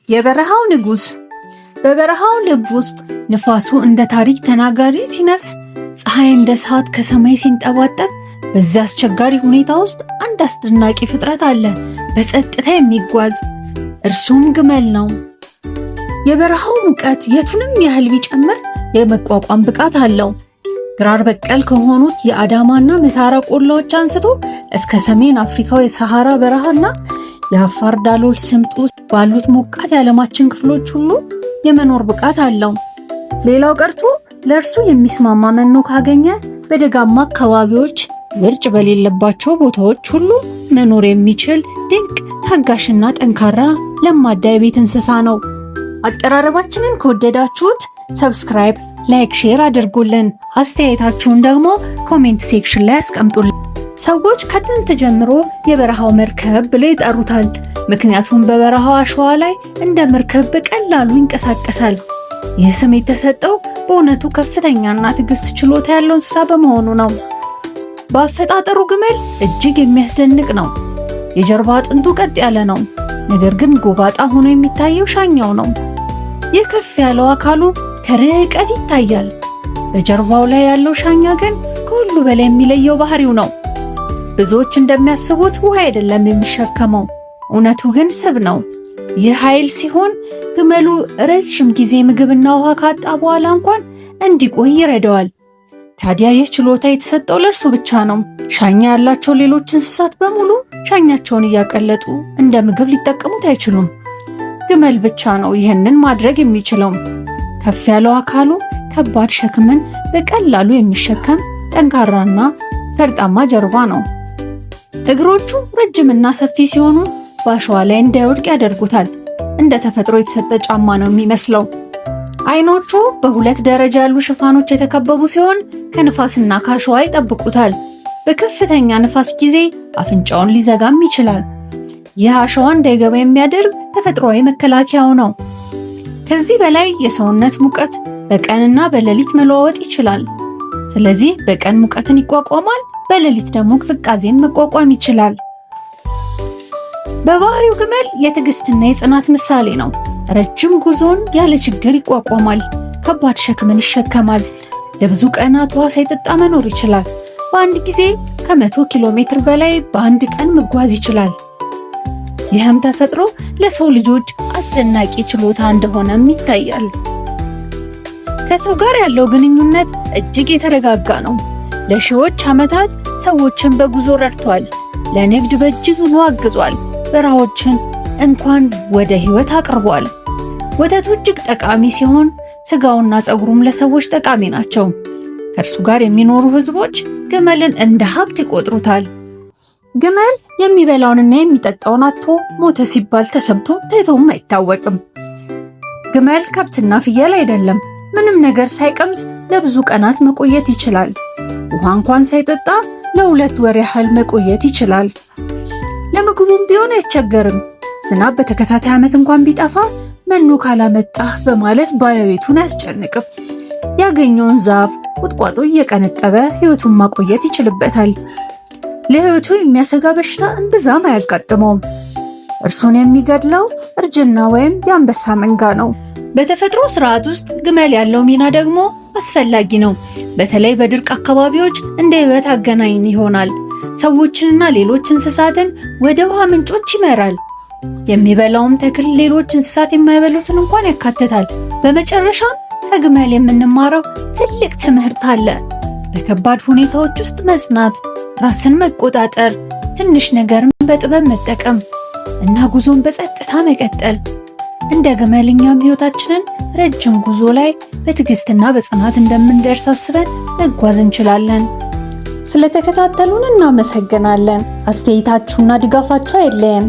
የበረሃው ንጉስ። በበረሃው ልብ ውስጥ ንፋሱ እንደ ታሪክ ተናጋሪ ሲነፍስ፣ ፀሐይ እንደ ሰዓት ከሰማይ ሲንጠባጠብ፣ በዚያ አስቸጋሪ ሁኔታ ውስጥ አንድ አስደናቂ ፍጥረት አለ፣ በጸጥታ የሚጓዝ። እርሱም ግመል ነው። የበረሃው ሙቀት የቱንም ያህል ቢጨምር የመቋቋም ብቃት አለው። ግራር በቀል ከሆኑት የአዳማና መታራ ቆላዎች አንስቶ እስከ ሰሜን አፍሪካው የሰሃራ በረሃና የአፋር ዳሎል ስምጥ ውስጥ ባሉት ሞቃት የዓለማችን ክፍሎች ሁሉ የመኖር ብቃት አለው። ሌላው ቀርቶ ለእርሱ የሚስማማ መኖ ካገኘ በደጋማ አካባቢዎች ውርጭ በሌለባቸው ቦታዎች ሁሉ መኖር የሚችል ድንቅ ታጋሽና ጠንካራ ለማዳ የቤት እንስሳ ነው። አቀራረባችንን ከወደዳችሁት ሰብስክራይብ፣ ላይክ፣ ሼር አድርጉልን። አስተያየታችሁን ደግሞ ኮሜንት ሴክሽን ላይ አስቀምጡልን። ሰዎች ከጥንት ጀምሮ የበረሃው መርከብ ብለው ይጠሩታል። ምክንያቱም በበረሃው አሸዋ ላይ እንደ መርከብ በቀላሉ ይንቀሳቀሳል። ይህ ስም የተሰጠው በእውነቱ ከፍተኛና ትዕግስት ችሎታ ያለው እንስሳ በመሆኑ ነው። በአፈጣጠሩ ግመል እጅግ የሚያስደንቅ ነው። የጀርባ አጥንቱ ቀጥ ያለ ነው፣ ነገር ግን ጎባጣ ሆኖ የሚታየው ሻኛው ነው። ይህ ከፍ ያለው አካሉ ከርቀት ይታያል። በጀርባው ላይ ያለው ሻኛ ግን ከሁሉ በላይ የሚለየው ባህሪው ነው። ብዙዎች እንደሚያስቡት ውሃ አይደለም የሚሸከመው፣ እውነቱ ግን ስብ ነው። ይህ ኃይል ሲሆን ግመሉ ረጅም ጊዜ ምግብና ውሃ ካጣ በኋላ እንኳን እንዲቆይ ይረዳዋል። ታዲያ ይህ ችሎታ የተሰጠው ለእርሱ ብቻ ነው። ሻኛ ያላቸው ሌሎች እንስሳት በሙሉ ሻኛቸውን እያቀለጡ እንደ ምግብ ሊጠቀሙት አይችሉም። ግመል ብቻ ነው ይህንን ማድረግ የሚችለው። ከፍ ያለው አካሉ ከባድ ሸክምን በቀላሉ የሚሸከም ጠንካራና ፈርጣማ ጀርባ ነው። እግሮቹ ረጅምና ሰፊ ሲሆኑ በአሸዋ ላይ እንዳይወድቅ ያደርጉታል። እንደ ተፈጥሮ የተሰጠ ጫማ ነው የሚመስለው። አይኖቹ በሁለት ደረጃ ያሉ ሽፋኖች የተከበቡ ሲሆን ከንፋስና ከአሸዋ ይጠብቁታል። በከፍተኛ ንፋስ ጊዜ አፍንጫውን ሊዘጋም ይችላል። ይህ አሸዋ እንዳይገባ የሚያደርግ ተፈጥሯዊ መከላከያው ነው። ከዚህ በላይ የሰውነት ሙቀት በቀንና በሌሊት መለዋወጥ ይችላል። ስለዚህ በቀን ሙቀትን ይቋቋማል፣ በሌሊት ደግሞ ቅዝቃዜን መቋቋም ይችላል። በባህሪው ግመል የትዕግስትና የጽናት ምሳሌ ነው። ረጅም ጉዞን ያለ ችግር ይቋቋማል። ከባድ ሸክምን ይሸከማል። ለብዙ ቀናት ውሃ ሳይጠጣ መኖር ይችላል። በአንድ ጊዜ ከ100 ኪሎ ሜትር በላይ በአንድ ቀን መጓዝ ይችላል። ይህም ተፈጥሮ ለሰው ልጆች አስደናቂ ችሎታ እንደሆነም ይታያል። ከሰው ጋር ያለው ግንኙነት እጅግ የተረጋጋ ነው። ለሺዎች ዓመታት ሰዎችን በጉዞ ረድቷል። ለንግድ በእጅጉ አግዟል። በረሃዎችን እንኳን ወደ ሕይወት አቅርቧል። ወተቱ እጅግ ጠቃሚ ሲሆን ስጋውና ፀጉሩም ለሰዎች ጠቃሚ ናቸው። ከእርሱ ጋር የሚኖሩ ሕዝቦች ግመልን እንደ ሀብት ይቆጥሩታል። ግመል የሚበላውንና የሚጠጣውን አጥቶ ሞተ ሲባል ተሰምቶ ታይቶም አይታወቅም። ግመል ከብትና ፍየል አይደለም። ምንም ነገር ሳይቀምስ ለብዙ ቀናት መቆየት ይችላል። ውሃ እንኳን ሳይጠጣ ለ2 ወር ያህል መቆየት ይችላል። ለምግቡም ቢሆን አይቸገርም። ዝናብ በተከታታይ ዓመት እንኳን ቢጠፋ መኖ ካላመጣህ በማለት ባለቤቱን አያስጨንቅም። ያገኘውን ዛፍ፣ ቁጥቋጦ እየቀነጠበ ሕይወቱን ማቆየት ይችልበታል። ለሕይወቱ የሚያሰጋ በሽታ እምብዛም አያጋጥመውም። እርሱን የሚገድለው እርጅና ወይም የአንበሳ መንጋ ነው። በተፈጥሮ ስርዓት ውስጥ ግመል ያለው ሚና ደግሞ አስፈላጊ ነው። በተለይ በድርቅ አካባቢዎች እንደ ሕይወት አገናኝ ይሆናል። ሰዎችንና ሌሎች እንስሳትን ወደ ውሃ ምንጮች ይመራል። የሚበላውም ተክል ሌሎች እንስሳት የማይበሉትን እንኳን ያካትታል። በመጨረሻም ከግመል የምንማረው ትልቅ ትምህርት አለ። በከባድ ሁኔታዎች ውስጥ መጽናት፣ ራስን መቆጣጠር፣ ትንሽ ነገርን በጥበብ መጠቀም እና ጉዞን በጸጥታ መቀጠል። እንደ ግመል እኛም ሕይወታችንን ረጅም ጉዞ ላይ በትዕግስትና በጽናት እንደምንደርስ አስበን መጓዝ እንችላለን። ስለተከታተሉን እናመሰግናለን። አስተያየታችሁና ድጋፋችሁ አይለየን።